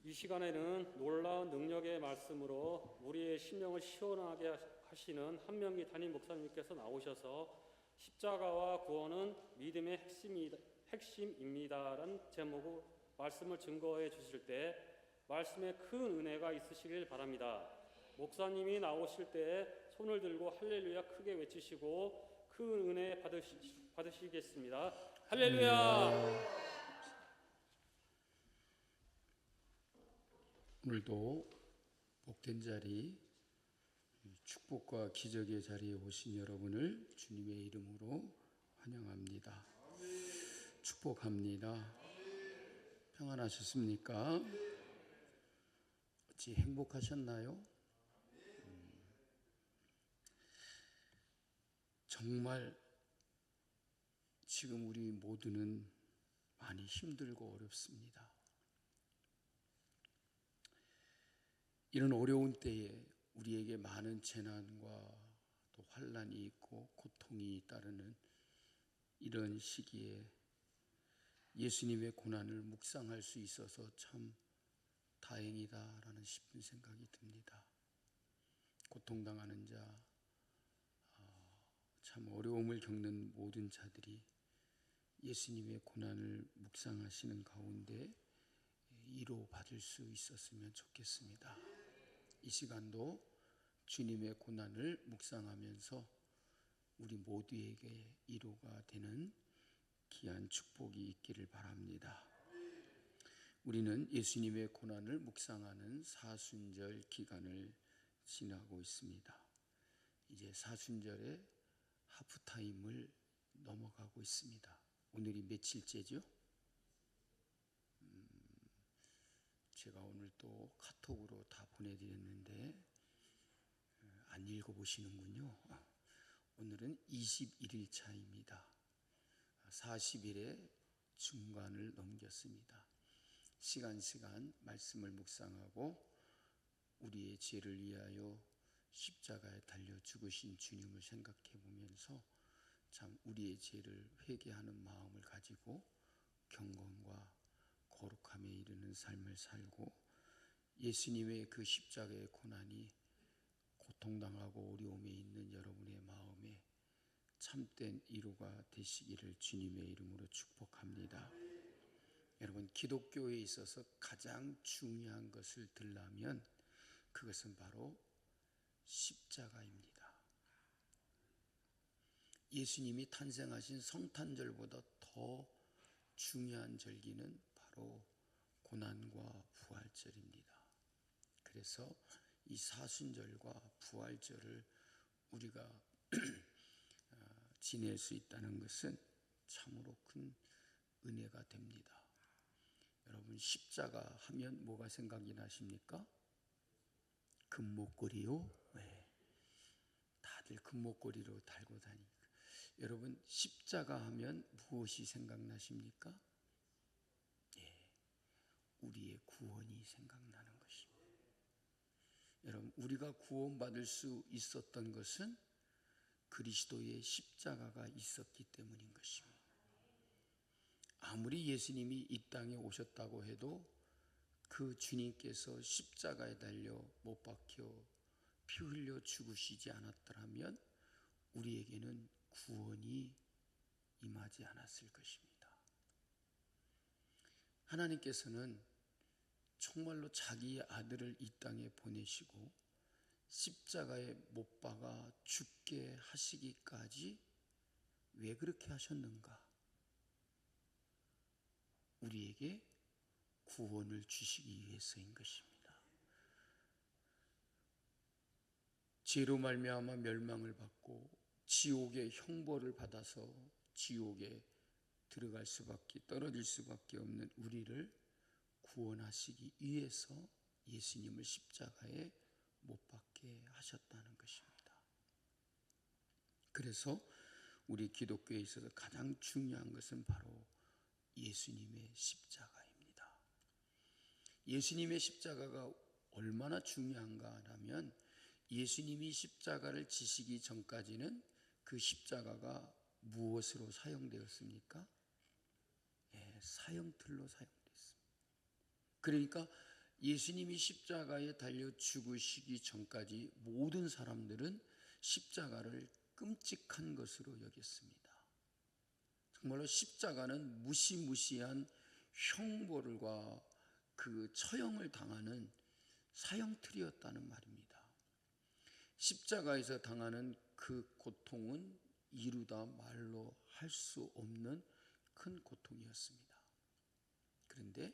이 시간에는 놀라운 능력의 말씀으로 우리의 심령을 시원하게 하시는 한명기 담임 목사님께서 나오셔서 십자가와 구원은 믿음의 핵심입니다라는 제목으로 말씀을 증거해 주실 때 말씀에 큰 은혜가 있으시길 바랍니다. 목사님이 나오실 때 손을 들고 할렐루야 크게 외치시고 큰 은혜 받으시겠습니다. 할렐루야! 오늘도 복된 자리, 축복과 기적의 자리에 오신 여러분을 주님의 이름으로 환영합니다. 축복합니다. 평안하셨습니까? 어찌 행복하셨나요? 정말 지금 우리 모두는 많이 힘들고 어렵습니다. 이런 어려운 때에 우리에게 많은 재난과 또 환난이 있고 고통이 따르는 이런 시기에 예수님의 고난을 묵상할 수 있어서 참 다행이다라는 싶은 생각이 듭니다. 고통당하는 자, 참 어려움을 겪는 모든 자들이 예수님의 고난을 묵상하시는 가운데 위로받을 수 있었으면 좋겠습니다. 이 시간도 주님의 고난을 묵상하면서 우리 모두에게 위로가 되는 귀한 축복이 있기를 바랍니다. 우리는 예수님의 고난을 묵상하는 사순절 기간을 지나고 있습니다. 이제 사순절의 하프타임을 넘어가고 있습니다. 오늘이 며칠째죠? 제가 오늘 또 카톡으로 다 보내드렸는데 안 읽어보시는군요. 오늘은 21일 차입니다. 40일의 중간을 넘겼습니다. 시간 말씀을 묵상하고 우리의 죄를 위하여 십자가에 달려 죽으신 주님을 생각해 보면서 참 우리의 죄를 회개하는 마음을 가지고 경건과 거룩함에 이르는 삶을 살고 예수님의 그 십자가의 고난이 고통당하고 어려움에 있는 여러분의 마음에 참된 위로가 되시기를 주님의 이름으로 축복합니다. 여러분, 기독교에 있어서 가장 중요한 것을 들라면 그것은 바로 십자가입니다. 예수님이 탄생하신 성탄절보다 더 중요한 절기는 바로 고난과 부활절입니다. 그래서 이 사순절과 부활절을 우리가 지낼 수 있다는 것은 참으로 큰 은혜가 됩니다. 여러분, 십자가 하면 뭐가 생각이 나십니까? 금목걸이요? 네. 다들 금목걸이로 달고 다니니까. 여러분, 십자가 하면 무엇이 생각나십니까? 예, 우리의 구원이 생각나는 것입니다. 여러분, 우리가 구원받을 수 있었던 것은 그리스도의 십자가가 있었기 때문인 것입니다. 아무리 예수님이 이 땅에 오셨다고 해도 그 주님께서 십자가에 달려 못 박혀 피 흘려 죽으시지 않았더라면 우리에게는 구원이 임하지 않았을 것입니다. 하나님께서는 정말로 자기의 아들을 이 땅에 보내시고 십자가에 못 박아 죽게 하시기까지 왜 그렇게 하셨는가? 우리에게 구원을 주시기 위해서인 것입니다. 죄로 말미암아 멸망을 받고 지옥의 형벌을 받아서 지옥에 들어갈 수밖에 떨어질 수밖에 없는 우리를 구원하시기 위해서 예수님을 십자가에 못 박게 하셨다는 것입니다. 그래서 우리 기독교에 있어서 가장 중요한 것은 바로 예수님의 십자가입니다. 예수님의 십자가가 얼마나 중요한가 하면 예수님이 십자가를 지시기 전까지는 그 십자가가 무엇으로 사용되었습니까? 사형틀로 사용됐습니다. 그러니까 예수님이 십자가에 달려 죽으시기 전까지 모든 사람들은 십자가를 끔찍한 것으로 여겼습니다. 정말로 십자가는 무시무시한 형벌과 그 처형을 당하는 사형틀이었다는 말입니다. 십자가에서 당하는 그 고통은 이루다 말로 할 수 없는 큰 고통이었습니다. 그런데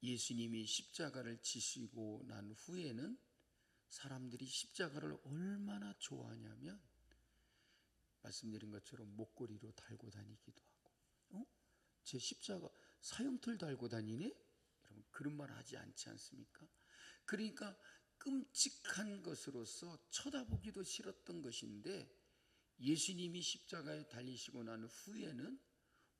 예수님이 십자가를 지시고 난 후에는 사람들이 십자가를 얼마나 좋아하냐면 말씀드린 것처럼 목걸이로 달고 다니기도 하고, 제 십자가 사형틀 달고 다니네? 여러분 그런 말 하지 않지 않습니까? 그러니까 끔찍한 것으로서 쳐다보기도 싫었던 것인데 예수님이 십자가에 달리시고 난 후에는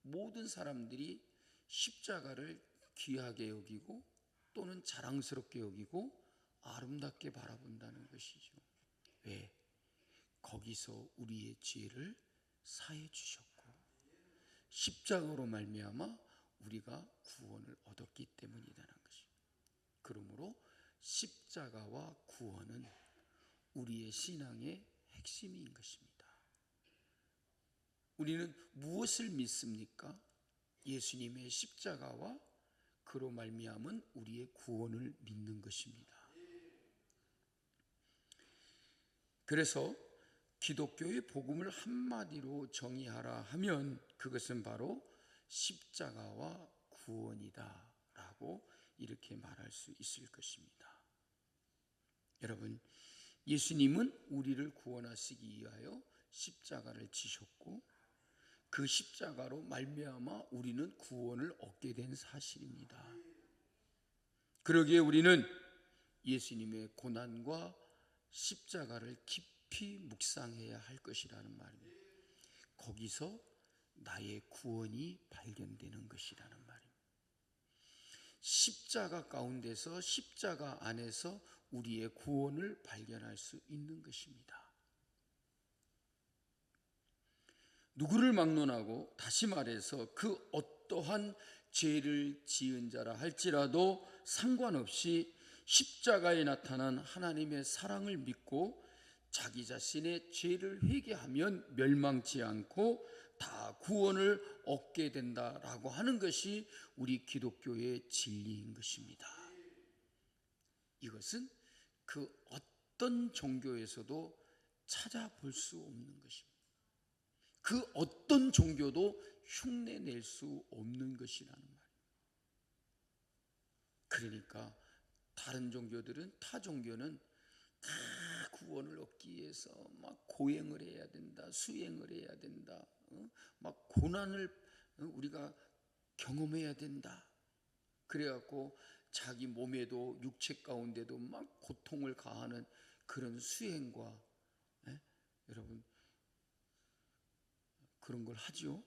모든 사람들이 십자가를 귀하게 여기고 또는 자랑스럽게 여기고 아름답게 바라본다는 것이죠. 왜? 거기서 우리의 죄를 사해 주셨고 십자가로 말미암아 우리가 구원을 얻었기 때문이라는 것입니다. 그러므로 십자가와 구원은 우리의 신앙의 핵심인 것입니다. 우리는 무엇을 믿습니까? 예수님의 십자가와 그로 말미암은 우리의 구원을 믿는 것입니다. 그래서 기독교의 복음을 한마디로 정의하라 하면 그것은 바로 십자가와 구원이다 라고 이렇게 말할 수 있을 것입니다. 여러분, 예수님은 우리를 구원하시기 위하여 십자가를 지셨고 그 십자가로 말미암아 우리는 구원을 얻게 된 사실입니다. 그러기에 우리는 예수님의 고난과 십자가를 깊이 묵상해야 할 것이라는 말입니다. 거기서 나의 구원이 발견되는 것이라는 말입니다. 십자가 가운데서 십자가 안에서 우리의 구원을 발견할 수 있는 것입니다. 누구를 막론하고 다시 말해서 그 어떠한 죄를 지은 자라 할지라도 상관없이 십자가에 나타난 하나님의 사랑을 믿고 자기 자신의 죄를 회개하면 멸망치 않고 다 구원을 얻게 된다라고 하는 것이 우리 기독교의 진리인 것입니다. 이것은 그 어떤 종교에서도 찾아볼 수 없는 것입니다. 그 어떤 종교도 흉내낼 수 없는 것이라는 말입니다. 그러니까 다른 종교들은, 타 종교는 다 구원을 얻기 위해서 막 고행을 해야 된다, 수행을 해야 된다, 막 고난을 우리가 경험해야 된다. 그래갖고 자기 몸에도 육체 가운데도 막 고통을 가하는 그런 수행과, 여러분 그런 걸 하죠.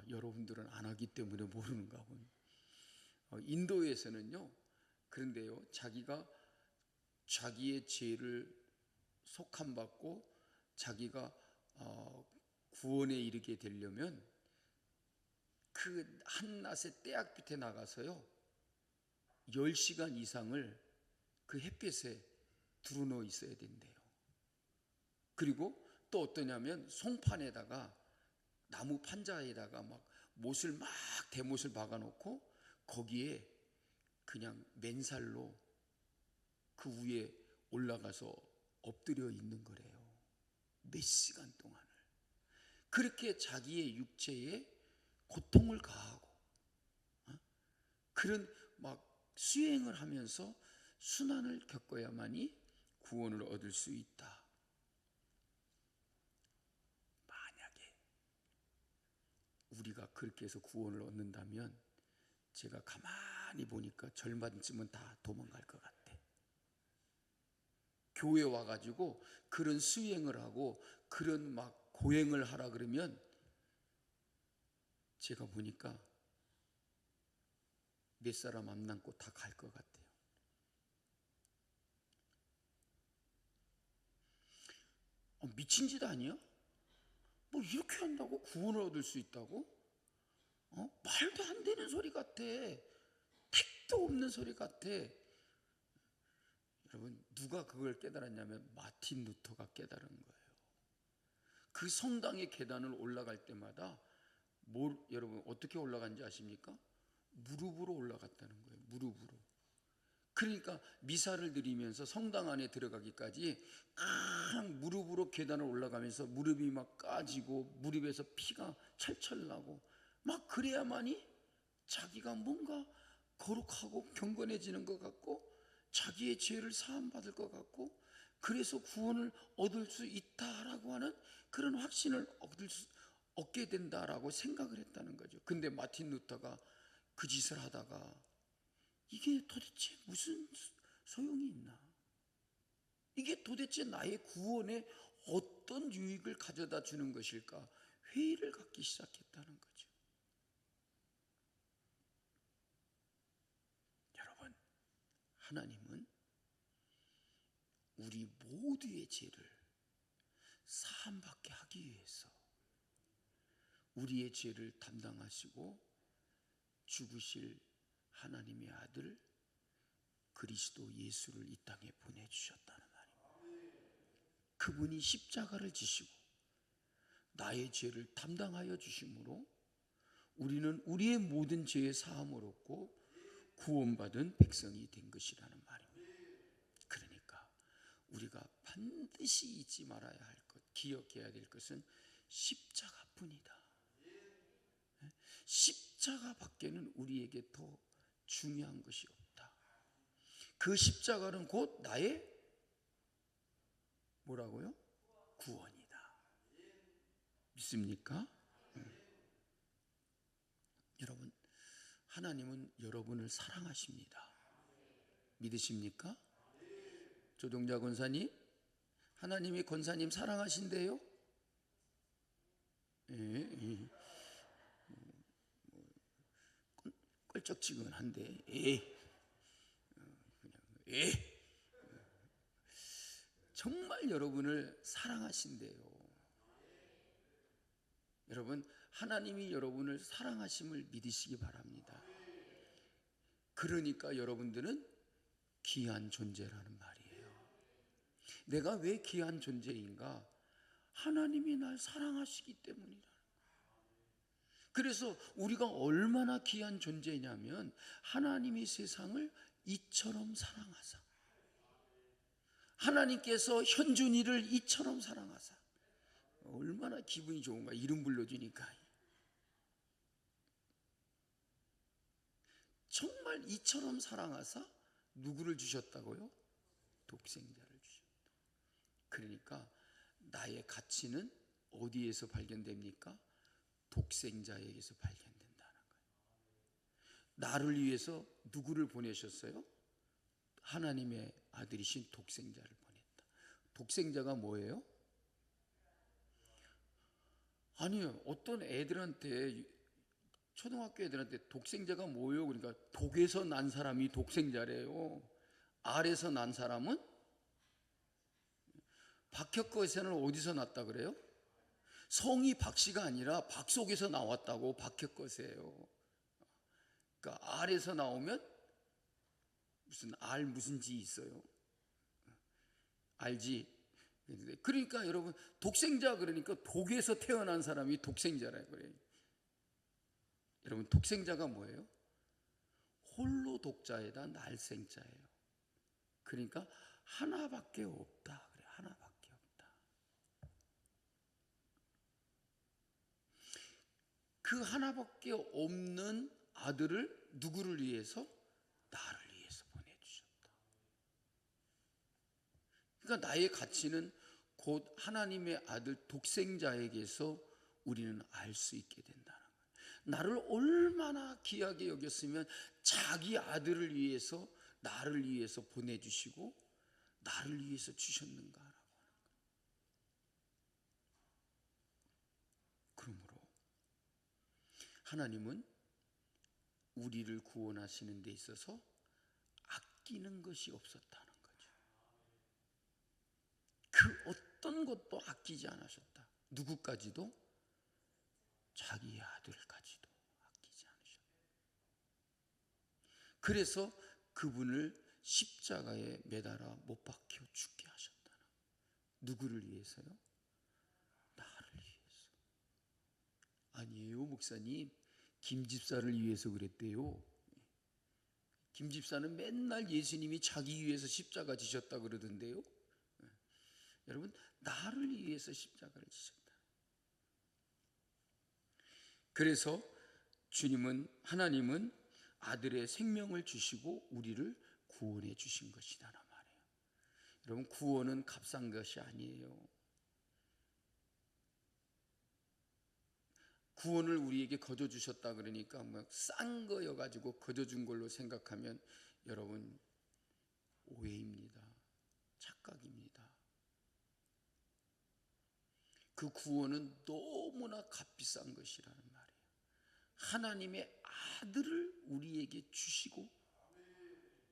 여러분들은 안 하기 때문에 모르는가 보네. 인도에서는요, 그런데요, 자기가 자기의 죄를 속함받고 자기가 구원에 이르게 되려면 그 한낮에 떼약빛에 나가서요 10시간 이상을 그 햇볕에 두루누워 있어야 된대요. 그리고 또 어떠냐면 송판에다가 나무 판자에다가 막 못을 막 대못을 박아놓고 거기에 그냥 맨살로 그 위에 올라가서 엎드려 있는 거래요. 몇 시간 동안을. 그렇게 자기의 육체에 고통을 가하고 그런 막 수행을 하면서 순환을 겪어야만이 구원을 얻을 수 있다. 만약에 우리가 그렇게 해서 구원을 얻는다면 제가 가만히 보니까 절반쯤은 다 도망갈 것 같아. 교회 와가지고 그런 수행을 하고 그런 막 고행을 하라 그러면 제가 보니까 몇 사람 안 남고 다 갈 것 같아요. 미친 짓 아니야? 뭐 이렇게 한다고 구원을 얻을 수 있다고? 말도 안 되는 소리 같아. 택도 없는 소리 같아. 여러분, 누가 그걸 깨달았냐면 마틴 루터가 깨달은 거예요. 그 성당의 계단을 올라갈 때마다 여러분 어떻게 올라간지 아십니까? 무릎으로 올라갔다는 거예요. 무릎으로. 그러니까 미사를 드리면서 성당 안에 들어가기까지 그냥 무릎으로 계단을 올라가면서 무릎이 막 까지고 무릎에서 피가 철철 나고 막 그래야만이 자기가 뭔가 거룩하고 경건해지는 것 같고 자기의 죄를 사함받을 것 같고 그래서 구원을 얻을 수 있다라고 하는 그런 확신을 얻게 된다라고 생각을 했다는 거죠. 근데 마틴 루터가 그 짓을 하다가 이게 도대체 무슨 소용이 있나? 이게 도대체 나의 구원에 어떤 유익을 가져다 주는 것일까? 회의를 갖기 시작했다는 거죠. 여러분, 하나님은 우리 모두의 죄를 사함받게 하기 위해서 우리의 죄를 담당하시고 죽으실 하나님의 아들 그리스도 예수를 이 땅에 보내주셨다는 말입니다. 그분이 십자가를 지시고 나의 죄를 담당하여 주심으로 우리는 우리의 모든 죄의 사함을 얻고 구원받은 백성이 된 것이라는 말입니다. 그러니까 우리가 반드시 잊지 말아야 할 것, 기억해야 될 것은 십자가뿐이다. 십자가 밖에는 우리에게 더 중요한 것이 없다. 그 십자가는 곧 나의 뭐라고요? 구원이다. 믿습니까? 여러분, 하나님은 여러분을 사랑하십니다. 믿으십니까? 조동자 권사님, 하나님이 권사님 사랑하신대요? 예. 껄쩍지근한데 정말 여러분을 사랑하신대요. 여러분, 하나님이 여러분을 사랑하심을 믿으시기 바랍니다. 그러니까 여러분들은 귀한 존재라는 말이에요. 내가 왜 귀한 존재인가? 하나님이 날 사랑하시기 때문이라. 그래서 우리가 얼마나 귀한 존재냐면 하나님이 세상을 이처럼 사랑하사, 하나님께서 현준이를 이처럼 사랑하사, 얼마나 기분이 좋은가. 이름 불러주니까 정말 이처럼 사랑하사 누구를 주셨다고요? 독생자를 주셨다. 그러니까 나의 가치는 어디에서 발견됩니까? 독생자에게서 발견된다는 거예요. 나를 위해서 누구를 보내셨어요? 하나님의 아들이신 독생자를 보냈다. 독생자가 뭐예요? 아니요, 어떤 애들한테, 초등학교 애들한테 독생자가 뭐예요? 그러니까 독에서 난 사람이 독생자래요. 알에서 난 사람은? 박혁거에서는 어디서 났다 그래요? 성이 박씨가 아니라 박 속에서 나왔다고. 박혁거세요. 그러니까 알에서 나오면 무슨 알 무슨 지 있어요? 알지? 그러니까 여러분, 독생자 그러니까 독에서 태어난 사람이 독생자라 그래요. 여러분, 독생자가 뭐예요? 홀로 독자에다 날생자예요. 그러니까 하나밖에 없다 그래. 하나밖에 없다. 그 하나밖에 없는 아들을 누구를 위해서? 나를 위해서 보내주셨다. 그러니까 나의 가치는 곧 하나님의 아들 독생자에게서 우리는 알 수 있게 된다는 거예요. 나를 얼마나 귀하게 여겼으면 자기 아들을 위해서, 나를 위해서 보내주시고 나를 위해서 주셨는가라고 하는 거예요. 그러므로 하나님은 우리를 구원하시는 데 있어서 아끼는 것이 없었다는 거죠. 그 어떤 것도 아끼지 않으셨다. 누구까지도? 자기의 아들까지도 아끼지 그래서 그분을 십자가에 매달아 못 박혀 죽게 하셨다. 누구를 위해서요? 나를 위해서. 아니에요, 목사님. 김 집사를 위해서 그랬대요. 김 집사는 맨날 예수님이 자기 위해서 십자가 지셨다 그러던데요. 여러분, 나를 위해서 십자가를 지셨다. 그래서 하나님은 아들의 생명을 주시고 우리를 구원해 주신 것이라는 말이에요. 여러분, 구원은 값싼 것이 아니에요. 구원을 우리에게 거저 주셨다 그러니까 뭐 싼 거여가지고 거저 준 걸로 생각하면 여러분 오해입니다. 착각입니다. 그 구원은 너무나 값비싼 것이라는 말이에요. 하나님의 아들을 우리에게 주시고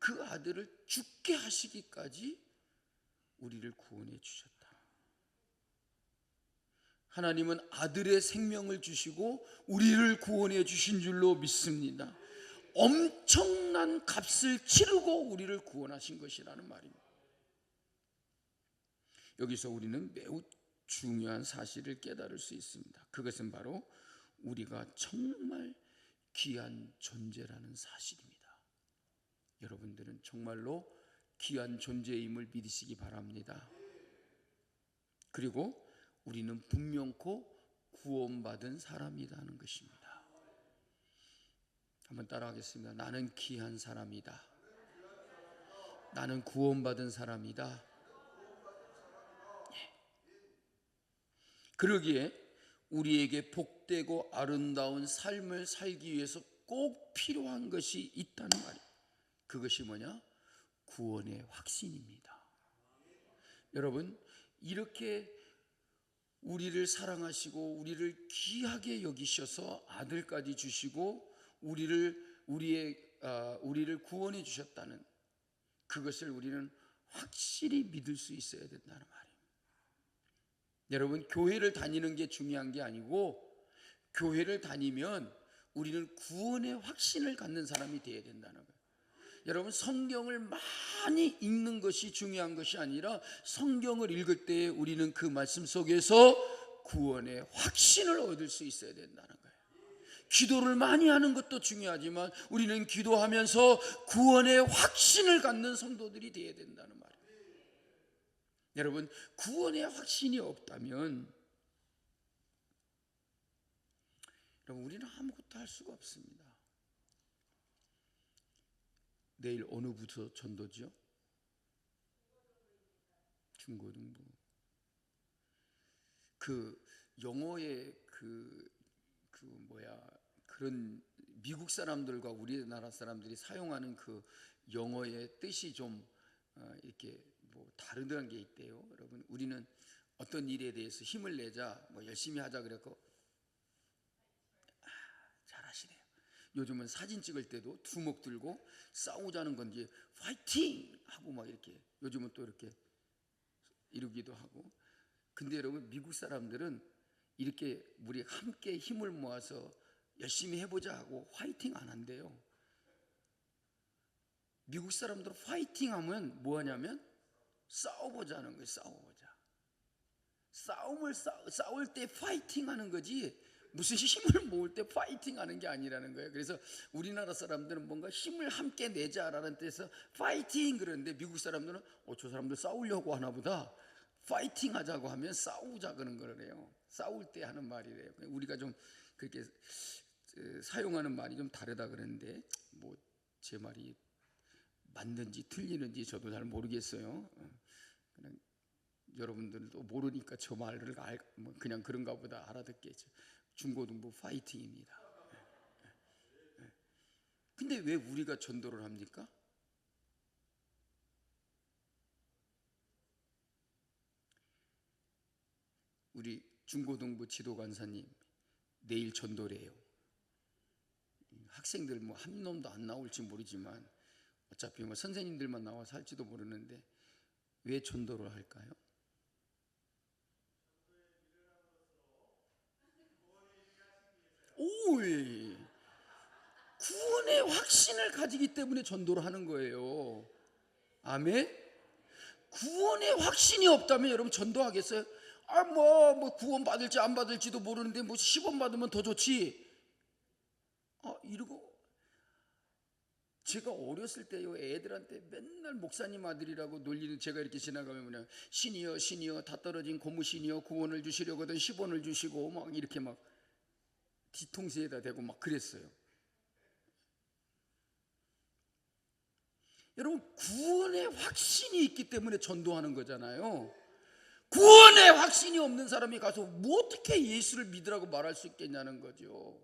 그 아들을 죽게 하시기까지 우리를 구원해 주셨다. 하나님은 아들의 생명을 주시고 우리를 구원해 주신 줄로 믿습니다. 엄청난 값을 치르고 우리를 구원하신 것이라는 말입니다. 여기서 우리는 매우 중요한 사실을 깨달을 수 있습니다. 그것은 바로 우리가 정말 귀한 존재라는 사실입니다. 여러분들은 정말로 귀한 존재임을 믿으시기 바랍니다. 그리고 우리는 분명코 구원받은 사람이라는 것입니다. 한번 따라하겠습니다. 나는 귀한 사람이다. 나는 구원받은 사람이다. 그러기에 우리에게 복되고 아름다운 삶을 살기 위해서 꼭 필요한 것이 있다는 말이에요. 그것이 뭐냐? 구원의 확신입니다. 여러분, 이렇게 우리를 사랑하시고 우리를 귀하게 여기셔서 아들까지 주시고 우리를 구원해 주셨다는 그것을 우리는 확실히 믿을 수 있어야 된다는 말이에요. 여러분, 교회를 다니는 게 중요한 게 아니고 교회를 다니면 우리는 구원의 확신을 갖는 사람이 되어야 된다는 거예요. 여러분, 성경을 많이 읽는 것이 중요한 것이 아니라 성경을 읽을 때 우리는 그 말씀 속에서 구원의 확신을 얻을 수 있어야 된다는 거예요. 기도를 많이 하는 것도 중요하지만 우리는 기도하면서 구원의 확신을 갖는 성도들이 되어야 된다는 말이에요. 여러분, 구원의 확신이 없다면 여러분, 우리는 아무것도 할 수가 없습니다. 내일 어느 부서 전도죠? 중고등부. 그 영어의 그런 미국 사람들과 우리나라 사람들이 사용하는 그 영어의 뜻이 좀 이렇게 다르다는 게 있대요. 여러분, 우리는 어떤 일에 대해서 힘을 내자, 열심히 하자 그랬고, 잘하시네요. 요즘은 사진 찍을 때도 두목 들고 싸우자는 건지 파이팅 하고 막 이렇게 요즘은 또 이렇게 이러기도 하고. 근데 여러분, 미국 사람들은 이렇게 우리 함께 힘을 모아서 열심히 해보자 하고 화이팅 안 한대요. 미국 사람들은 파이팅 하면 뭐 하냐면 싸워보자는 거예요. 싸울 때 파이팅 하는 거지 무슨 힘을 모을 때 파이팅 하는 게 아니라는 거예요. 그래서 우리나라 사람들은 뭔가 힘을 함께 내자라는 뜻에서 파이팅 그러는데 미국 사람들은 저 사람들 싸우려고 하나 보다, 파이팅 하자고 하면 싸우자 그런 거래요. 싸울 때 하는 말이래요. 우리가 좀 그렇게 사용하는 말이 좀 다르다 그러는데 제 말이 맞는지 틀리는지 저도 잘 모르겠어요. 그냥 여러분들도 모르니까 저 말을 그냥 그런가 보다 알아듣겠죠. 중고등부 파이팅입니다. 근데 왜 우리가 전도를 합니까? 우리 중고등부 지도관사님 내일 전도래요. 학생들 한 놈도 안 나올지 모르지만 어차피 선생님들만 나와서 할지도 모르는데 왜 전도를 할까요? 구원의 구원의 확신을 가지기 때문에 전도를 하는 거예요. 아멘. 구원의 확신이 없다면 여러분 전도하겠어요? 뭐 구원 받을지 안 받을지도 모르는데 뭐 10원 받으면 더 좋지. 이러고 제가 어렸을 때요, 애들한테 맨날 목사님 아들이라고 놀리는, 제가 이렇게 지나가면 뭐냐, 신이여 다 떨어진 고무신이여 구원을 주시려거든 10원을 주시고 막 이렇게 막 뒤통수에다 대고 막 그랬어요. 여러분, 구원의 확신이 있기 때문에 전도하는 거잖아요. 구원의 확신이 없는 사람이 가서 뭐 어떻게 예수를 믿으라고 말할 수 있겠냐는 거죠.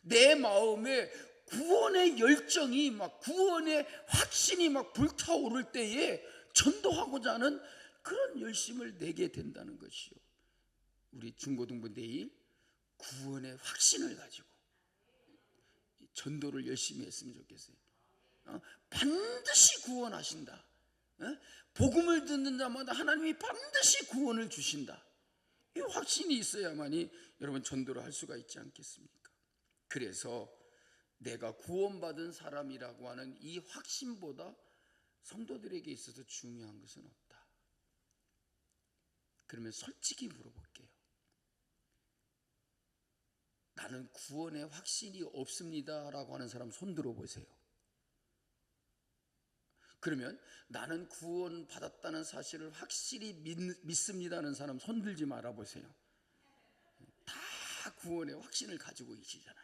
내 마음에 구원의 열정이 막, 구원의 확신이 막 불타오를 때에 전도하고자 하는 그런 열심을 내게 된다는 것이요. 우리 중고등부 내일 구원의 확신을 가지고 전도를 열심히 했으면 좋겠어요. 반드시 구원하신다. 복음을 듣는 자마다 하나님이 반드시 구원을 주신다. 이 확신이 있어야만이 여러분 전도를 할 수가 있지 않겠습니까? 그래서 내가 구원받은 사람이라고 하는 이 확신보다 성도들에게 있어서 중요한 것은 없다. 그러면 솔직히 물어볼게요. 나는 구원의 확신이 없습니다라고 하는 사람 손 들어보세요. 그러면 나는 구원 받았다는 사실을 확실히 믿습니다는 사람 손 들지 말아 보세요. 다 구원의 확신을 가지고 계시잖아요.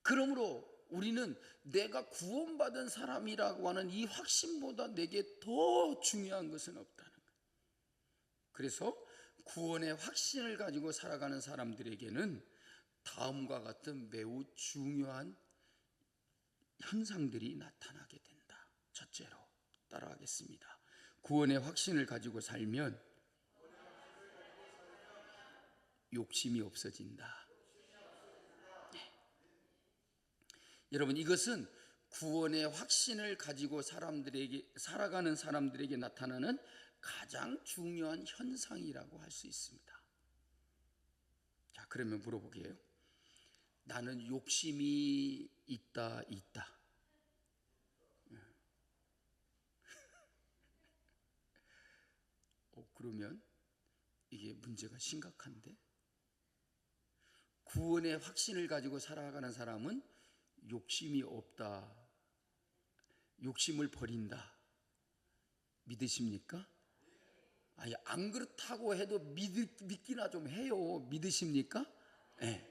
그러므로 우리는 내가 구원받은 사람이라고 하는 이 확신보다 내게 더 중요한 것은 없다는 거예요. 그래서 구원의 확신을 가지고 살아가는 사람들에게는 다음과 같은 매우 중요한 현상들이 나타나게 된다. 첫째로 따라하겠습니다. 구원의 확신을 가지고 살면 욕심이 없어진다. 네. 여러분, 이것은 구원의 확신을 가지고 살아가는 사람들에게 나타나는 가장 중요한 현상이라고 할 수 있습니다. 자, 그러면 물어보게요. 나는 욕심이 있다. 그러면 이게 문제가 심각한데, 구원의 확신을 가지고 살아가는 사람은 욕심이 없다, 욕심을 버린다. 믿으십니까? 아니, 안 그렇다고 해도 믿기나 좀 해요. 믿으십니까? 네.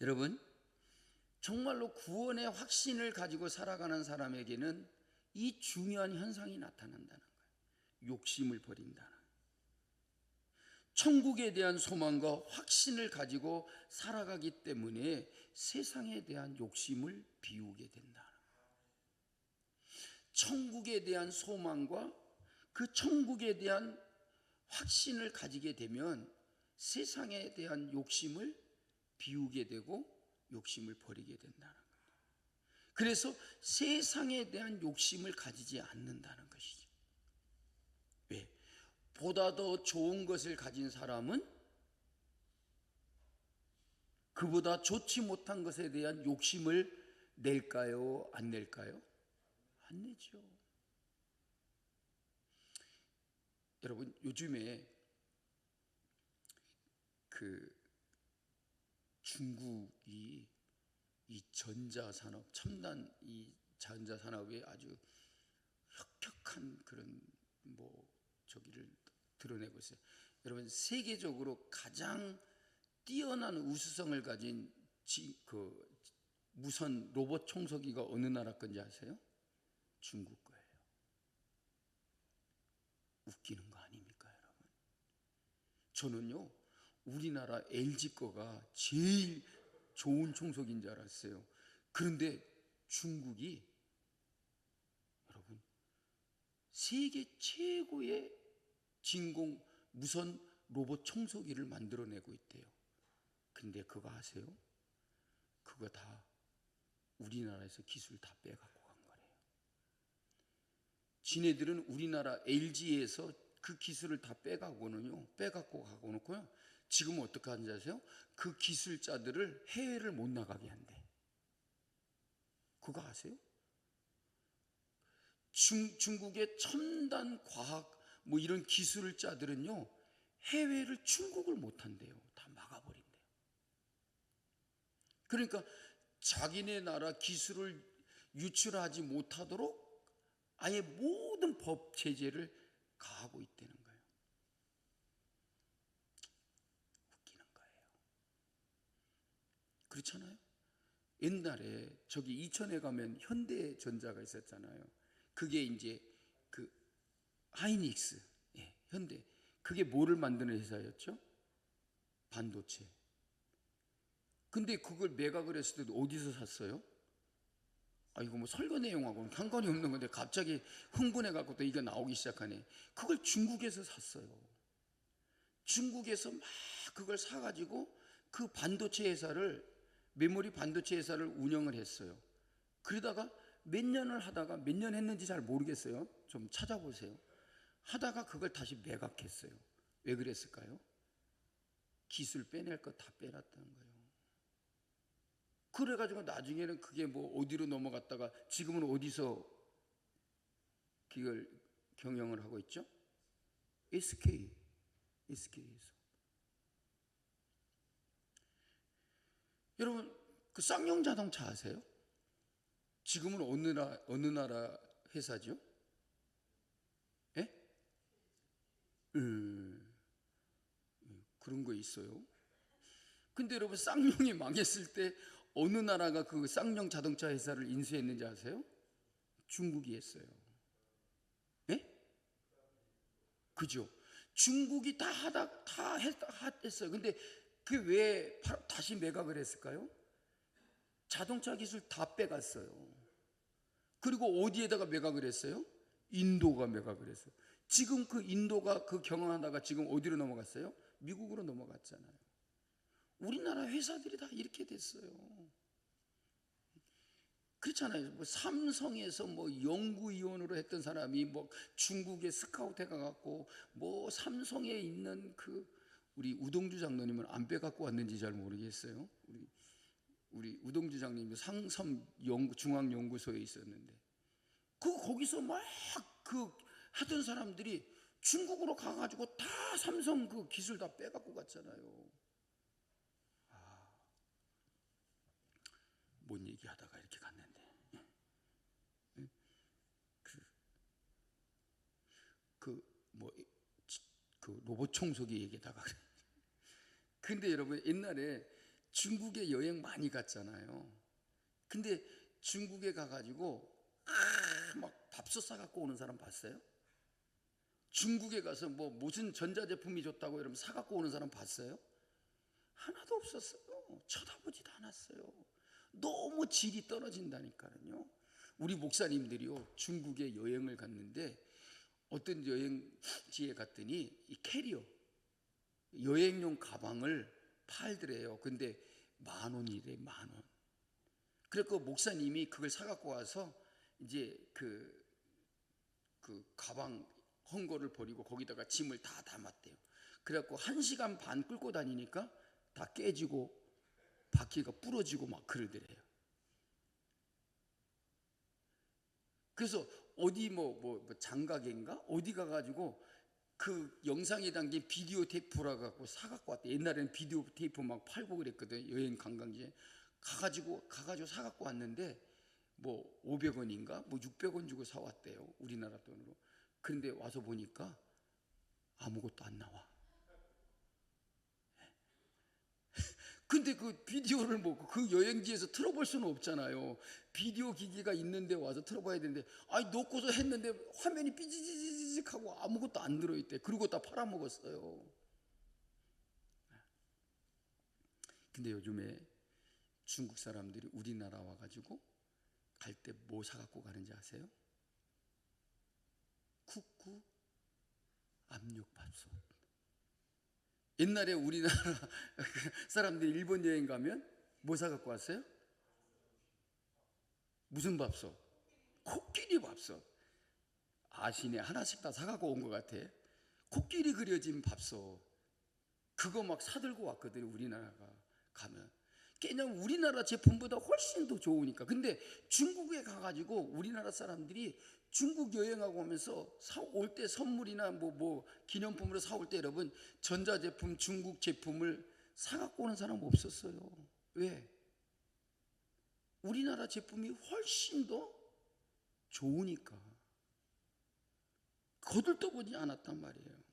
여러분, 정말로 구원의 확신을 가지고 살아가는 사람에게는 이 중요한 현상이 나타난다는 거예요. 욕심을 버린다는 거예요. 천국에 대한 소망과 확신을 가지고 살아가기 때문에 세상에 대한 욕심을 비우게 된다는 거예요. 천국에 대한 소망과 그 천국에 대한 확신을 가지게 되면 세상에 대한 욕심을 비우게 되고 욕심을 버리게 된다는 거예요. 그래서 세상에 대한 욕심을 가지지 않는다는 것이죠. 왜? 보다 더 좋은 것을 가진 사람은 그보다 좋지 못한 것에 대한 욕심을 낼까요? 안 낼까요? 안 내죠. 여러분, 요즘에 중국이 이 전자산업, 첨단 이 전자산업에 아주 혁혁한 그런 저기를 드러내고 있어요. 여러분, 세계적으로 가장 뛰어난 우수성을 가진 무선 로봇 청소기가 어느 나라 건지 아세요? 중국 거예요. 웃기는 거 아닙니까, 여러분? 저는요, 우리나라 LG 거가 제일 좋은 청소기인 줄 알았어요. 그런데 중국이 여러분 세계 최고의 진공 무선 로봇 청소기를 만들어내고 있대요. 근데 그거 아세요? 그거 다 우리나라에서 기술 다 빼갖고 간 거래요. 지네들은 우리나라 LG에서 그 기술을 다 빼갖고 가고 놓고요, 지금은 어떻게 하는지 아세요? 그 기술자들을 해외를 못 나가게 한대. 그거 아세요? 중국의 첨단 과학 뭐 이런 기술자들은요, 해외를 출국을 못 한대요. 다 막아버린대요. 그러니까 자기네 나라 기술을 유출하지 못하도록 아예 모든 법 제재를 가하고 있다는 거예요. 웃기는 거예요. 그렇잖아요. 옛날에 저기 이천에 가면 현대전자가 있었잖아요. 그게 이제 그 하이닉스, 예, 현대. 그게 뭐를 만드는 회사였죠? 반도체. 근데 그걸 매각을 했을 때도 어디서 샀어요? 아, 이거 뭐 설거 내용하고는 상관이 없는 건데 갑자기 흥분해갖고 또 이게 나오기 시작하네. 그걸 중국에서 샀어요. 중국에서 막 그걸 사가지고 그 반도체 회사를, 메모리 반도체 회사를 운영을 했어요. 그러다가 몇 년을 하다가, 몇 년 했는지 잘 모르겠어요. 좀 찾아보세요. 하다가 그걸 다시 매각했어요. 왜 그랬을까요? 기술 빼낼 거 다 빼놨다는 거예요. 그래가지고 나중에는 그게 뭐 어디로 넘어갔다가 지금은 어디서 그걸 경영을 하고 있죠? SK에서. 여러분, 그 쌍용 자동차 아세요? 지금은 어느 나라 회사죠? 예? 그런 거 있어요. 근데 여러분, 쌍용이 망했을 때 어느 나라가 그 쌍용 자동차 회사를 인수했는지 아세요? 중국이 했어요. 예? 그죠? 중국이 다 했어요. 근데 그 왜 다시 매각을 했을까요? 자동차 기술 다 빼갔어요. 그리고 어디에다가 매각을 했어요? 인도가 매각을 했어요. 지금 그 인도가 그 경영하다가 지금 어디로 넘어갔어요? 미국으로 넘어갔잖아요. 우리나라 회사들이 다 이렇게 됐어요. 그렇잖아요. 뭐 삼성에서 뭐 연구위원으로 했던 사람이 뭐 중국에 스카우트 해가갖고 뭐 삼성에 있는 그 우리 우동주 장로님은 안 빼갖고 왔는지 잘 모르겠어요. 우리 우동주 장님이 상섬 중앙연구소에 있었는데 거기서 막 그 하던 사람들이 중국으로 가가지고 다 삼성 그 기술 다 빼갖고 갔잖아요. 뭔 얘기하다가 이렇게 갔는데 그 로봇 청소기 얘기다가 근데 여러분 옛날에 중국에 여행 많이 갔잖아요. 근데 중국에 가가지고 막 밥솥 사갖고 오는 사람 봤어요? 중국에 가서 뭐 무슨 전자제품이 좋다고 이러면 사갖고 오는 사람 봤어요? 하나도 없었어요. 쳐다보지도 않았어요. 너무 질이 떨어진다니까요. 우리 목사님들이요, 중국에 여행을 갔는데 어떤 여행지에 갔더니 이 캐리어 여행용 가방을 팔더래요. 근데 10,000원이래, 10,000원. 그래서 목사님이 그걸 사갖고 와서 이제 그 가방 헝거를 버리고 거기다가 짐을 다 담았대요. 그래갖고 1시간 반 끌고 다니니까 다 깨지고 바퀴가 부러지고 막 그러더래요. 그래서 어디 뭐 장가게인가 어디 가가지고 그 영상에 담긴 비디오 테이프라 갖고 사갖고 왔대. 옛날에는 비디오 테이프 막 팔고 그랬거든. 여행 관광지에 가가지고 사갖고 왔는데 뭐 500원인가 뭐 600원 주고 사왔대요. 우리나라 돈으로. 그런데 와서 보니까 아무것도 안 나와. 근데 그 비디오를 뭐 그 여행지에서 틀어볼 수는 없잖아요. 비디오 기기가 있는데 와서 틀어봐야 되는데, 아니 놓고서 했는데 화면이 삐지직하고 아무것도 안 들어있대. 그리고 다 팔아먹었어요. 근데 요즘에 중국 사람들이 우리나라 와가지고 갈 때 뭐 사갖고 가는지 아세요? 쿠쿠 압력밥솥. 옛날에 우리나라 사람들이 일본 여행 가면 뭐 사갖고 왔어요? 무슨 밥솥? 코끼리 밥솥. 아시네. 하나씩 다 사갖고 온 것 같아. 코끼리 그려진 밥솥. 그거 막 사들고 왔거든요. 우리나라가 가면. 그냥 우리나라 제품보다 훨씬 더 좋으니까. 근데 중국에 가가지고 우리나라 사람들이 중국 여행하고 오면서 올 때 선물이나 뭐 기념품으로 사올 때 여러분 전자제품 중국 제품을 사갖고 오는 사람 없었어요. 왜? 우리나라 제품이 훨씬 더 좋으니까. 거들떠보지 않았단 말이에요.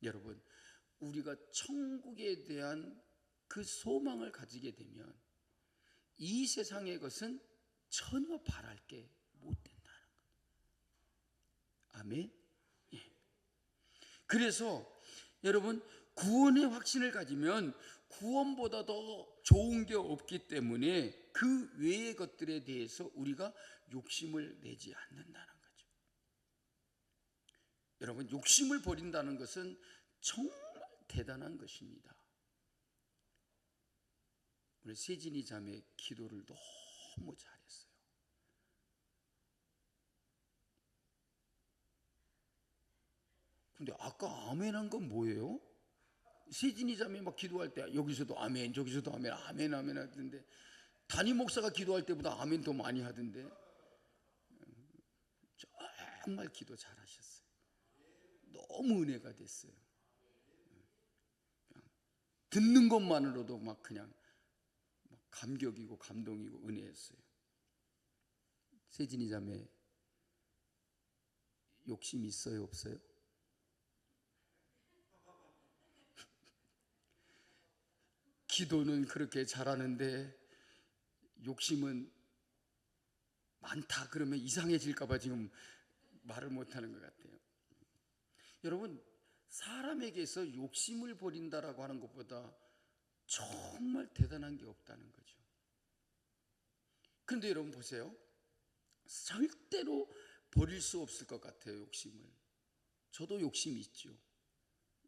여러분, 우리가 천국에 대한 그 소망을 가지게 되면 이 세상의 것은 전혀 바랄 게 못 된다는 거예요. 아멘. 예. 그래서 여러분 구원의 확신을 가지면 구원보다 더 좋은 게 없기 때문에 그 외의 것들에 대해서 우리가 욕심을 내지 않는다는 거죠. 여러분 욕심을 버린다는 것은 정말 대단한 것입니다. 우리 세진이 자매 기도를 너무 잘했어요. 근데 아까 아멘 한 건 뭐예요? 세진이 자매 막 기도할 때 여기서도 아멘 저기서도 아멘 아멘 아멘 하던데 담임 목사가 기도할 때보다 아멘 더 많이 하던데 정말 기도 잘하셨어요. 너무 은혜가 됐어요. 듣는 것만으로도 막 그냥 감격이고 감동이고 은혜였어요. 세진이 자매 욕심 있어요 없어요? 기도는 그렇게 잘하는데 욕심은 많다 그러면 이상해질까 봐 지금 말을 못하는 것 같아요. 여러분 사람에게서 욕심을 버린다라고 하는 것보다 정말 대단한 게 없다는 거죠. 그런데 여러분 보세요. 절대로 버릴 수 없을 것 같아요. 욕심을. 저도 욕심이 있죠.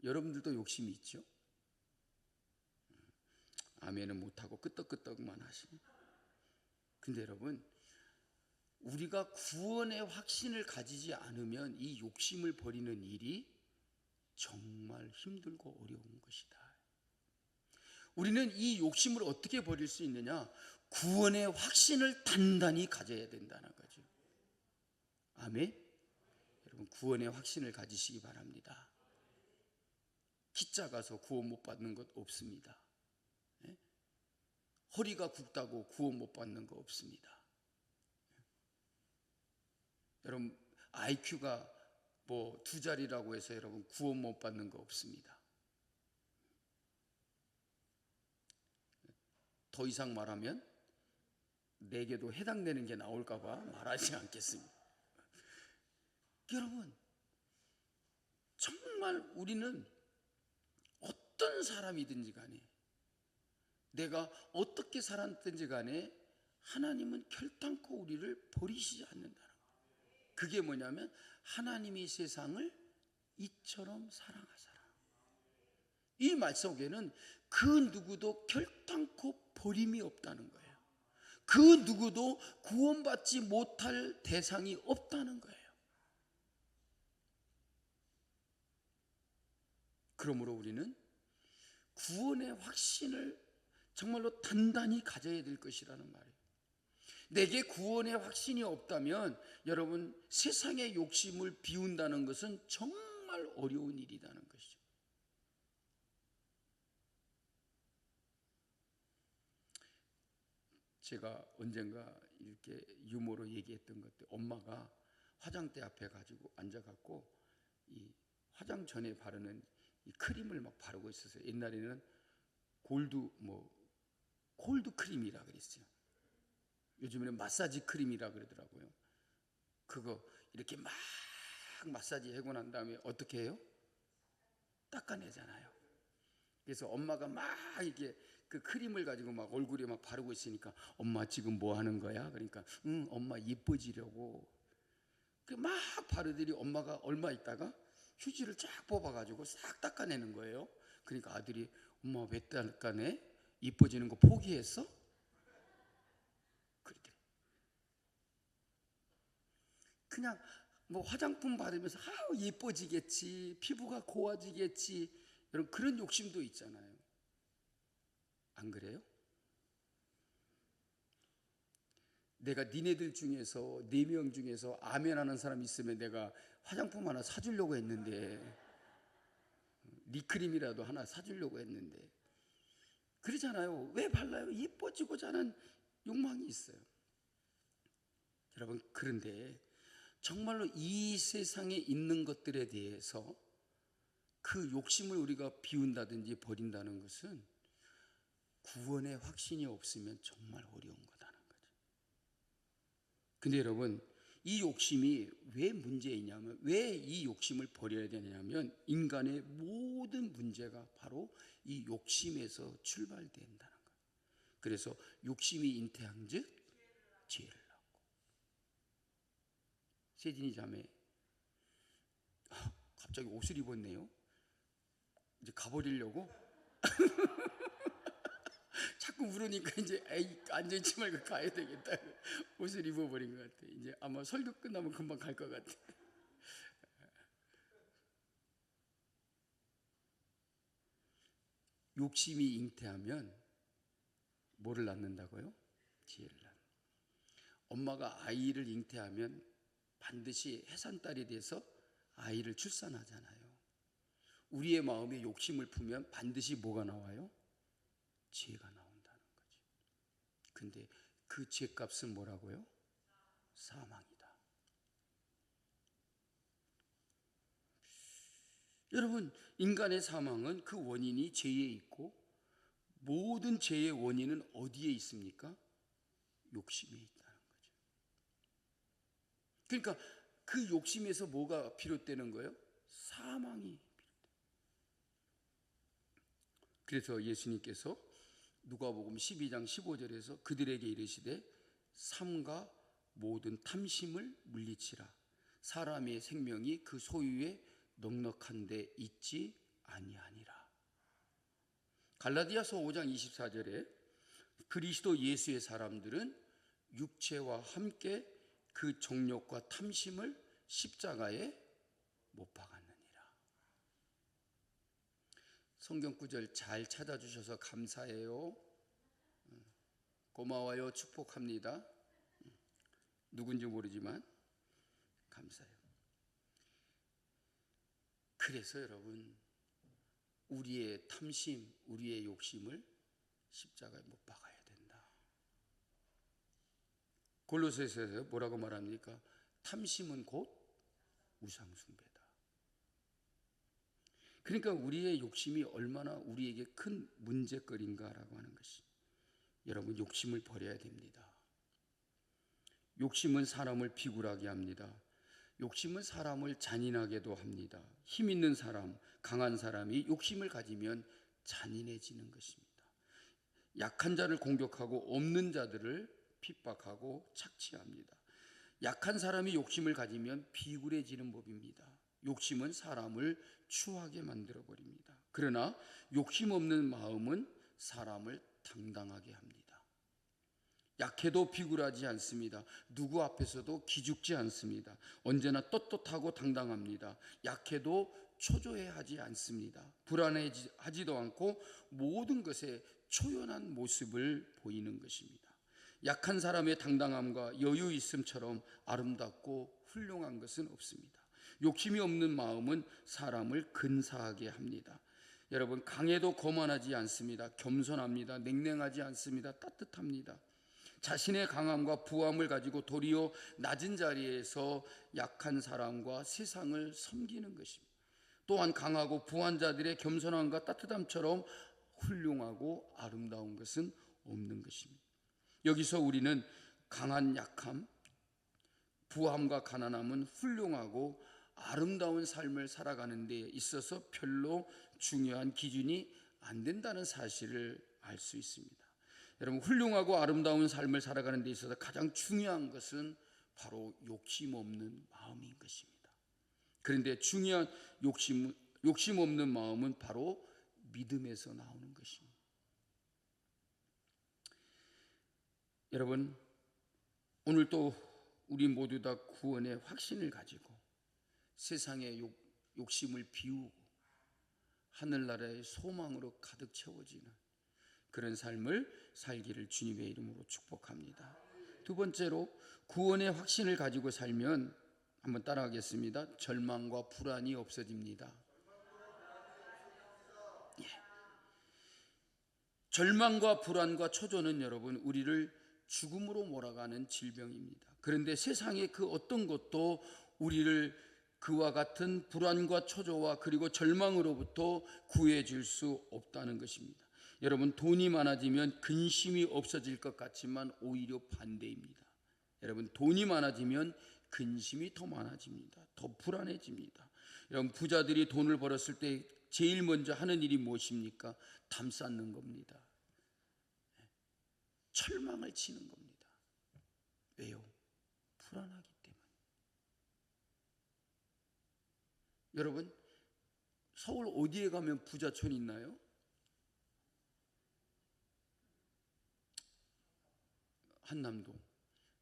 여러분들도 욕심이 있죠. 아멘은 못하고 끄떡끄떡만 하시고. 근데 여러분 우리가 구원의 확신을 가지지 않으면 이 욕심을 버리는 일이 정말 힘들고 어려운 것이다. 우리는 이 욕심을 어떻게 버릴 수 있느냐? 구원의 확신을 단단히 가져야 된다는 거죠. 아멘. 여러분 구원의 확신을 가지시기 바랍니다. 키 작아서 구원 못 받는 것 없습니다. 허리가 굵다고 구원 못 받는 거 없습니다. 여러분 IQ가 뭐 2자리라고 해서 여러분 구원 못 받는 거 없습니다. 더 이상 말하면 내게도 해당되는 게 나올까 봐 말하지 않겠습니다. 여러분 정말 우리는 어떤 사람이든지 간에 내가 어떻게 살았든지 간에 하나님은 결단코 우리를 버리시지 않는다는 거예요. 그게 뭐냐면 하나님이 세상을 이처럼 사랑하사라. 이 말 속에는 그 누구도 결단코 버림이 없다는 거예요. 그 누구도 구원받지 못할 대상이 없다는 거예요. 그러므로 우리는 구원의 확신을 정말로 단단히 가져야 될 것이라는 말이에요. 내게 구원의 확신이 없다면 여러분 세상의 욕심을 비운다는 것은 정말 어려운 일이라는 것이죠. 제가 언젠가 이렇게 유머로 얘기했던 것들, 엄마가 화장대 앞에 가지고 앉아갖고 이 화장 전에 바르는 이 크림을 막 바르고 있었어요. 옛날에는 골드 크림이라 그랬어요. 요즘에는 마사지 크림이라 그러더라고요. 그거 이렇게 막 마사지 하고 난 다음에 어떻게 해요? 닦아내잖아요. 그래서 엄마가 막 이렇게 그 크림을 가지고 막 얼굴에 막 바르고 있으니까 엄마 지금 뭐 하는 거야? 그러니까 응 엄마 예뻐지려고. 그 막 바르더니 엄마가 얼마 있다가 휴지를 쫙 뽑아가지고 싹 닦아내는 거예요. 그러니까 아들이 엄마 왜 닦아내? 예뻐지는 거 포기했어? 그랬더니 그냥 뭐 화장품 바르면서 아우 예뻐지겠지, 피부가 고와지겠지 여러분 그런 욕심도 있잖아요. 안 그래요? 내가 니네들 중에서 4명 중에서 아멘 하는 사람 있으면 내가 화장품 하나 사주려고 했는데, 리크림이라도 하나 사주려고 했는데, 그러잖아요. 왜 발라요? 예뻐지고자 하는 욕망이 있어요. 여러분, 그런데 정말로 이 세상에 있는 것들에 대해서 그 욕심을 우리가 비운다든지 버린다는 것은 구원의 확신이 없으면 정말 어려운 거다는 거죠. 근데 여러분, 이 욕심이 왜 문제이냐면, 왜 이 욕심을 버려야 되냐면, 인간의 모든 문제가 바로 이 욕심에서 출발된다는 거예요. 그래서 욕심이 잉태한즉 지혜를 낳고. 세진이 자매, 갑자기 옷을 입었네요. 이제 가버리려고? 자꾸 물으니까 이제 에이, 앉아있지 말고 가야 되겠다. 옷을 입어버린 것 같아. 이제 아마 설교 끝나면 금방 갈 것 같아. 욕심이 잉태하면 뭐를 낳는다고요? 지혜를 낳는. 엄마가 아이를 잉태하면 반드시 해산딸이 돼서 아이를 출산하잖아요. 우리의 마음에 욕심을 품으면 반드시 뭐가 나와요? 지혜가 나온다는 거지. 근데 그 죄값은 뭐라고요? 사망이다. 여러분, 인간의 사망은 그 원인이 죄에 있고, 모든 죄의 원인은 어디에 있습니까? 욕심에 있다는 거죠. 그러니까 그 욕심에서 뭐가 비롯되는 거예요? 사망이. 그래서 예수님께서 누가복음 12장 15절에서 그들에게 이르시되 삼가 모든 탐심을 물리치라. 사람의 생명이 그 소유에 넉넉한 데 있지 아니하니라. 갈라디아서 5장 24절에 그리스도 예수의 사람들은 육체와 함께 그 정욕과 탐심을 십자가에 못 박았느니라. 성경 구절 잘 찾아주셔서 감사해요. 고마워요. 축복합니다. 누군지 모르지만 감사해요. 그래서 여러분, 우리의 탐심, 우리의 욕심을 십자가에 못 박아야 된다. 골로새서에서 뭐라고 말합니까? 탐심은 곧 우상숭배다. 그러니까 우리의 욕심이 얼마나 우리에게 큰 문제거리인가라고 하는 것이, 여러분, 욕심을 버려야 됩니다. 욕심은 사람을 비굴하게 합니다. 욕심은 사람을 잔인하게도 합니다. 힘 있는 사람, 강한 사람이 욕심을 가지면 잔인해지는 것입니다. 약한 자를 공격하고 없는 자들을 핍박하고 착취합니다. 약한 사람이 욕심을 가지면 비굴해지는 법입니다. 욕심은 사람을 추하게 만들어버립니다. 그러나 욕심 없는 마음은 사람을 당당하게 합니다. 약해도 비굴하지 않습니다. 누구 앞에서도 기죽지 않습니다. 언제나 떳떳하고 당당합니다. 약해도 초조해하지 않습니다. 불안해하지도 않고 모든 것에 초연한 모습을 보이는 것입니다. 약한 사람의 당당함과 여유 있음처럼 아름답고 훌륭한 것은 없습니다. 욕심이 없는 마음은 사람을 근사하게 합니다. 여러분, 강해도 거만하지 않습니다. 겸손합니다. 냉랭하지 않습니다. 따뜻합니다. 자신의 강함과 부함을 가지고 도리어 낮은 자리에서 약한 사람과 세상을 섬기는 것입니다. 또한 강하고 부한 자들의 겸손함과 따뜻함처럼 훌륭하고 아름다운 것은 없는 것입니다. 여기서 우리는 강한 약함, 부함과 가난함은 훌륭하고 아름다운 삶을 살아가는 데 있어서 별로 중요한 기준이 안 된다는 사실을 알 수 있습니다. 여러분, 훌륭하고 아름다운 삶을 살아가는 데 있어서 가장 중요한 것은 바로 욕심 없는 마음인 것입니다. 그런데 중요한 욕심 없는 마음은 바로 믿음에서 나오는 것입니다. 여러분, 오늘 또 우리 모두 다 구원의 확신을 가지고 세상의 욕심을 비우고 하늘나라의 소망으로 가득 채워지는 그런 삶을 살기를 주님의 이름으로 축복합니다. 두 번째로, 구원의 확신을 가지고 살면, 한번 따라하겠습니다. 절망과 불안이 없어집니다. 절망과 불안과 초조는 여러분, 우리를 죽음으로 몰아가는 질병입니다. 그런데 세상의 그 어떤 것도 우리를 그와 같은 불안과 초조와 그리고 절망으로부터 구해줄 수 없다는 것입니다. 여러분, 돈이 많아지면 근심이 없어질 것 같지만 오히려 반대입니다. 여러분, 돈이 많아지면 근심이 더 많아집니다. 더 불안해집니다. 여러분, 부자들이 돈을 벌었을 때 제일 먼저 하는 일이 무엇입니까? 담 쌓는 겁니다. 철망을 치는 겁니다. 왜요? 불안하기 때문에. 여러분, 서울 어디에 가면 부자촌이 있나요? 한남동.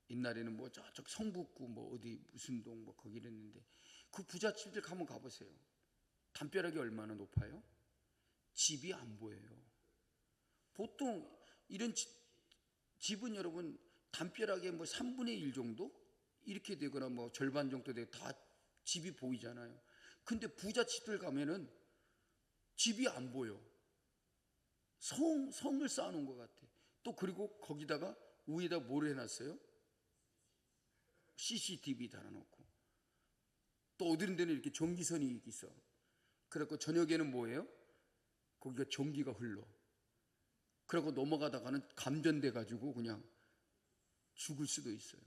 옛날에는 뭐 저쪽 성북구 뭐 어디 무슨 동 뭐 거기 있는데, 그 부잣집들 한번 가보세요. 담벼락이 얼마나 높아요? 집이 안 보여요. 보통 이런 집은 여러분 담벼락에 뭐 3분의 1 정도 이렇게 되거나 뭐 절반 정도 되고 다 집이 보이잖아요. 근데 부잣집들 가면은 집이 안 보여. 성을 쌓아놓은 것 같아. 또 그리고 거기다가 위에다 뭘 해놨어요? CCTV 달아놓고, 또 어디 데는 이렇게 전기선이 있어. 그래갖고 저녁에는 뭐예요? 거기가 전기가 흘러. 그러고 넘어가다가는 감전돼 가지고 그냥 죽을 수도 있어요.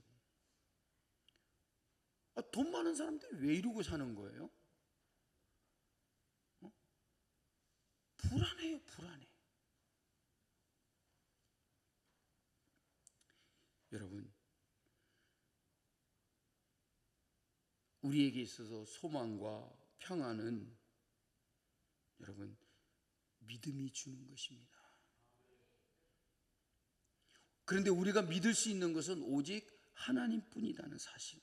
돈 많은 사람들이 왜 이러고 사는 거예요? 불안해요, 불안해. 여러분, 우리에게 있어서 소망과 평안은 여러분 믿음이 주는 것입니다. 그런데 우리가 믿을 수 있는 것은 오직 하나님뿐이라는 사실.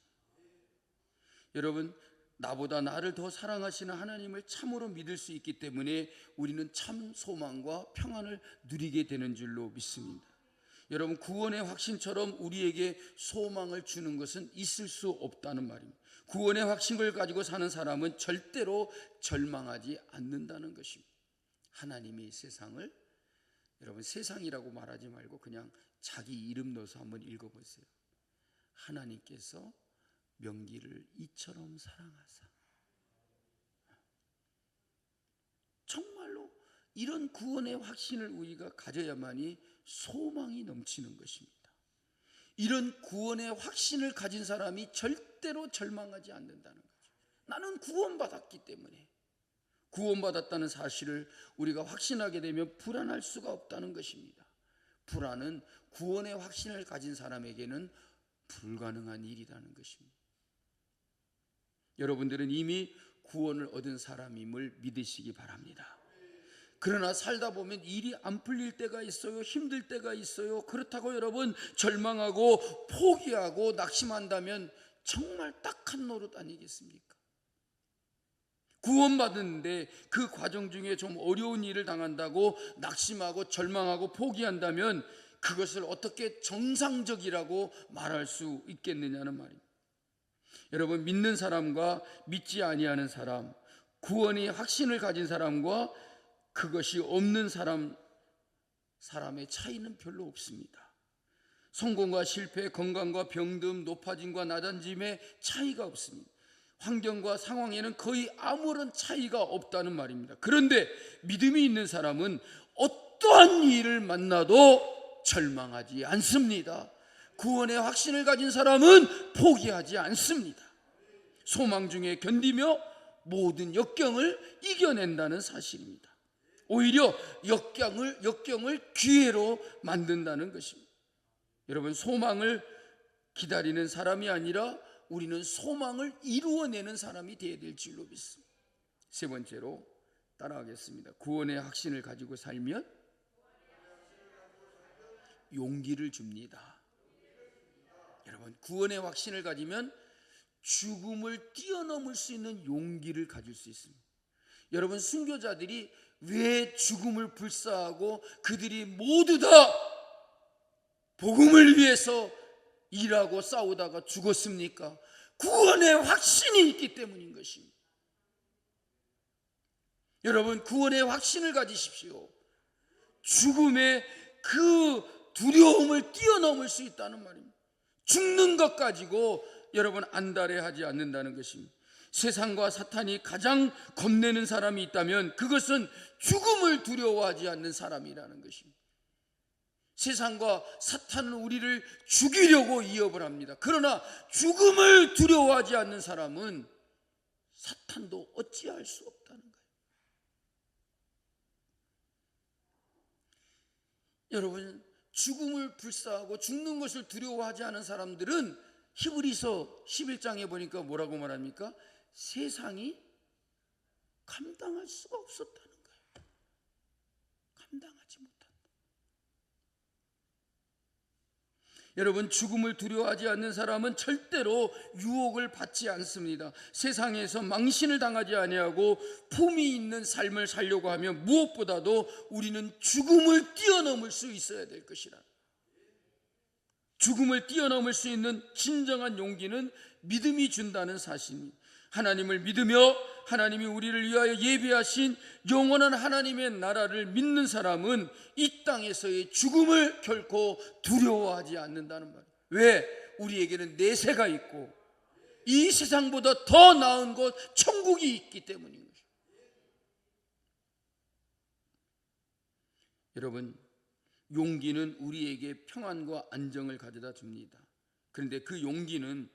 여러분, 나보다 나를 더 사랑하시는 하나님을 참으로 믿을 수 있기 때문에 우리는 참 소망과 평안을 누리게 되는 줄로 믿습니다. 여러분, 구원의 확신처럼 우리에게 소망을 주는 것은 있을 수 없다는 말입니다. 구원의 확신을 가지고 사는 사람은 절대로 절망하지 않는다는 것입니다. 하나님이 세상을, 여러분 세상이라고 말하지 말고 그냥 자기 이름 넣어서 한번 읽어보세요. 하나님께서 명기를 이처럼 사랑하사. 정말로 이런 구원의 확신을 우리가 가져야만이 소망이 넘치는 것입니다. 이런 구원의 확신을 가진 사람이 절대로 절망하지 않는다는 거죠. 나는 구원받았기 때문에, 구원받았다는 사실을 우리가 확신하게 되면 불안할 수가 없다는 것입니다. 불안은 구원의 확신을 가진 사람에게는 불가능한 일이라는 것입니다. 여러분들은 이미 구원을 얻은 사람임을 믿으시기 바랍니다. 그러나 살다 보면 일이 안 풀릴 때가 있어요. 힘들 때가 있어요. 그렇다고 여러분 절망하고 포기하고 낙심한다면 정말 딱한 노릇 아니겠습니까? 구원받았는데 그 과정 중에 좀 어려운 일을 당한다고 낙심하고 절망하고 포기한다면 그것을 어떻게 정상적이라고 말할 수 있겠느냐는 말입니다. 여러분, 믿는 사람과 믿지 아니하는 사람, 구원의 확신을 가진 사람과 그것이 없는 사람의 차이는 별로 없습니다. 성공과 실패, 건강과 병듦, 높아짐과 낮아짐의 차이가 없습니다. 환경과 상황에는 거의 아무런 차이가 없다는 말입니다. 그런데 믿음이 있는 사람은 어떠한 일을 만나도 절망하지 않습니다. 구원의 확신을 가진 사람은 포기하지 않습니다. 소망 중에 견디며 모든 역경을 이겨낸다는 사실입니다. 오히려 역경을 기회로 만든다는 것입니다. 여러분, 소망을 기다리는 사람이 아니라 우리는 소망을 이루어내는 사람이 되어야 될 줄로 믿습니다. 세 번째로 따라하겠습니다. 구원의 확신을 가지고 살면 용기를 줍니다. 여러분, 구원의 확신을 가지면 죽음을 뛰어넘을 수 있는 용기를 가질 수 있습니다. 여러분, 순교자들이 왜 죽음을 불사하고 그들이 모두 다 복음을 위해서 일하고 싸우다가 죽었습니까? 구원의 확신이 있기 때문인 것입니다. 여러분, 구원의 확신을 가지십시오. 죽음의 그 두려움을 뛰어넘을 수 있다는 말입니다. 죽는 것 가지고 여러분 안달해하지 않는다는 것입니다. 세상과 사탄이 가장 겁내는 사람이 있다면 그것은 죽음을 두려워하지 않는 사람이라는 것입니다. 세상과 사탄은 우리를 죽이려고 위협을 합니다. 그러나 죽음을 두려워하지 않는 사람은 사탄도 어찌할 수 없다는 거예요. 여러분, 죽음을 불사하고 죽는 것을 두려워하지 않은 사람들은 히브리서 11장에 보니까 뭐라고 말합니까? 세상이 감당할 수가 없었다는 거예요. 감당하지 못한다. 여러분, 죽음을 두려워하지 않는 사람은 절대로 유혹을 받지 않습니다. 세상에서 망신을 당하지 아니하고 품위 있는 삶을 살려고 하면 무엇보다도 우리는 죽음을 뛰어넘을 수 있어야 될 것이라. 죽음을 뛰어넘을 수 있는 진정한 용기는 믿음이 준다는 사실입니다. 하나님을 믿으며 하나님이 우리를 위하여 예비하신 영원한 하나님의 나라를 믿는 사람은 이 땅에서의 죽음을 결코 두려워하지 않는다는 말이에요. 왜? 우리에게는 내세가 있고 이 세상보다 더 나은 곳 천국이 있기 때문인 것이죠. 여러분, 용기는 우리에게 평안과 안정을 가져다 줍니다. 그런데 그 용기는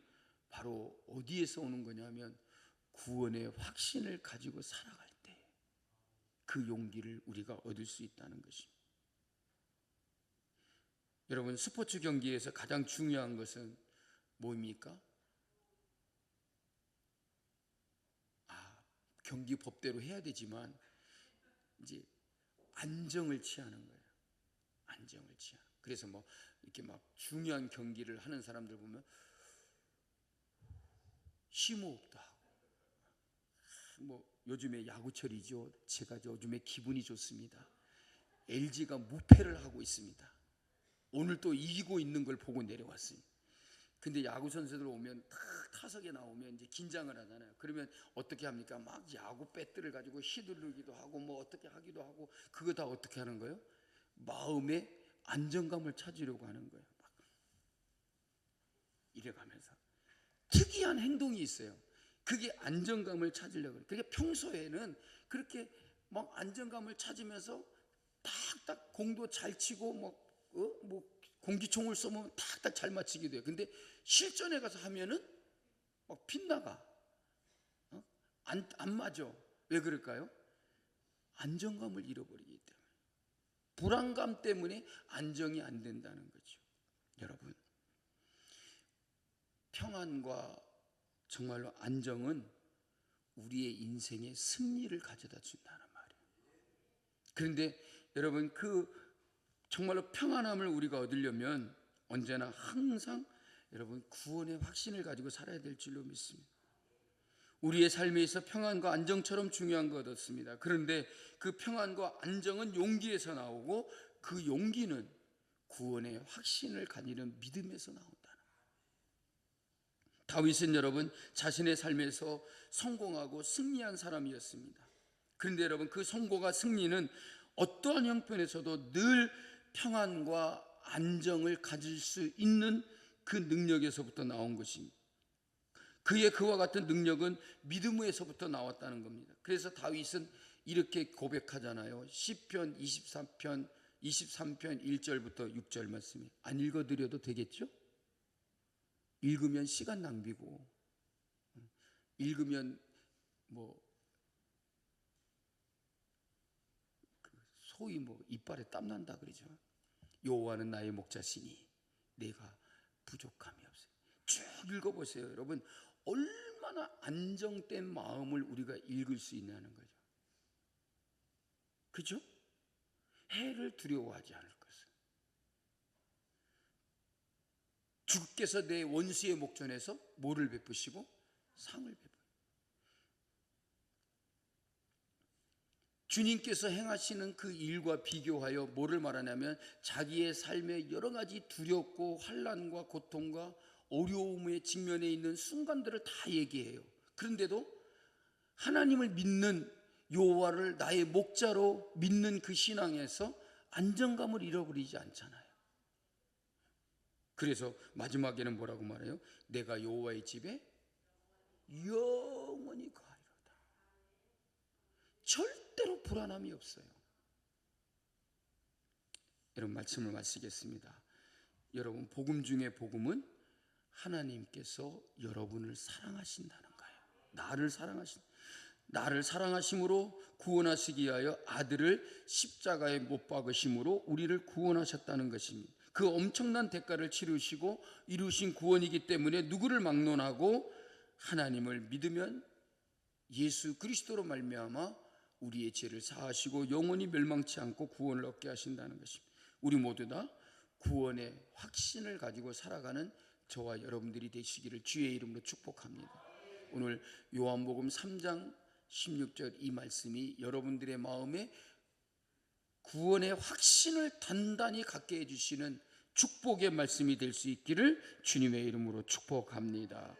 바로 어디에서 오는 거냐면 구원의 확신을 가지고 살아갈 때 그 용기를 우리가 얻을 수 있다는 것입니다. 여러분, 스포츠 경기에서 가장 중요한 것은 뭡니까? 경기 법대로 해야 되지만 이제 안정을 취하는 거예요. 안정을 취하는. 그래서 뭐 이렇게 막 중요한 경기를 하는 사람들 보면 심호흡도 하고, 뭐 요즘에 야구철이죠. 제가 요즘에 기분이 좋습니다. LG가 무패를 하고 있습니다. 오늘 또 이기고 있는 걸 보고 내려왔습니다. 근데 야구 선수들 오면 타석에 나오면 이제 긴장을 하잖아요. 그러면 어떻게 합니까? 막 야구 배트를 가지고 휘두르기도 하고 뭐 어떻게 하기도 하고, 그거 다 어떻게 하는 거예요? 마음의 안정감을 찾으려고 하는 거예요. 막 이래가면서 특이한 행동이 있어요. 그게 안정감을 찾으려고 해요. 그게 평소에는 그렇게 막 안정감을 찾으면서 탁탁 공도 잘 치고 뭐 공기총을 쏘면 탁탁 잘 맞히게 돼요. 근데 실전에 가서 하면은 막 빗나가. 안 맞아. 왜 그럴까요? 안정감을 잃어버리기 때문에. 불안감 때문에 안정이 안 된다는 거죠. 여러분, 평안과 정말로 안정은 우리의 인생에 승리를 가져다 준다는 말이에요. 그런데 여러분, 그 정말로 평안함을 우리가 얻으려면 언제나 항상 여러분 구원의 확신을 가지고 살아야 될 줄로 믿습니다. 우리의 삶에 있어 평안과 안정처럼 중요한 것 얻었습니다. 그런데 그 평안과 안정은 용기에서 나오고 그 용기는 구원의 확신을 가지는 믿음에서 나온다는 거예요. 다윗은 여러분 자신의 삶에서 성공하고 승리한 사람이었습니다. 그런데 여러분, 그 성공과 승리는 어떠한 형편에서도 늘 평안과 안정을 가질 수 있는 그 능력에서부터 나온 것입니다. 그와 같은 능력은 믿음에서부터 나왔다는 겁니다. 그래서 다윗은 이렇게 고백하잖아요. 시편 23편 1절부터 6절 말씀이. 안 읽어드려도 되겠죠? 읽으면 시간 낭비고, 읽으면 소위 이빨에 땀 난다 그러죠. 여호와는 나의 목자시니 내가 부족함이 없어요. 쭉 읽어보세요. 여러분, 얼마나 안정된 마음을 우리가 읽을 수 있냐는 거죠. 그죠? 해를 두려워하지 않을 것을. 주께서 내 원수의 목전에서 뭐를 베푸시고? 상을 베푸시고. 주님께서 행하시는 그 일과 비교하여 뭐를 말하냐면 자기의 삶에 여러 가지 두렵고 환난과 고통과 어려움에 직면해 있는 순간들을 다 얘기해요. 그런데도 하나님을 믿는 여호와를 나의 목자로 믿는 그 신앙에서 안정감을 잃어버리지 않잖아요. 그래서 마지막에는 뭐라고 말해요? 내가 여호와의 집에 영원히 거하리로다. 절대로 불안함이 없어요. 여러분, 말씀을 마치겠습니다. 여러분, 복음 중에 복음은 하나님께서 여러분을 사랑하신다는 거예요. 나를 사랑하심으로 구원하시기 위하여 아들을 십자가에 못 박으심으로 우리를 구원하셨다는 것입니다. 그 엄청난 대가를 치르시고 이루신 구원이기 때문에 누구를 막론하고 하나님을 믿으면 예수 그리스도로 말미암아 우리의 죄를 사하시고 영원히 멸망치 않고 구원을 얻게 하신다는 것입니다. 우리 모두 다 구원의 확신을 가지고 살아가는 저와 여러분들이 되시기를 주의 이름으로 축복합니다. 오늘 요한복음 3장 16절 이 말씀이 여러분들의 마음에 구원의 확신을 단단히 갖게 해주시는 축복의 말씀이 될 수 있기를 주님의 이름으로 축복합니다.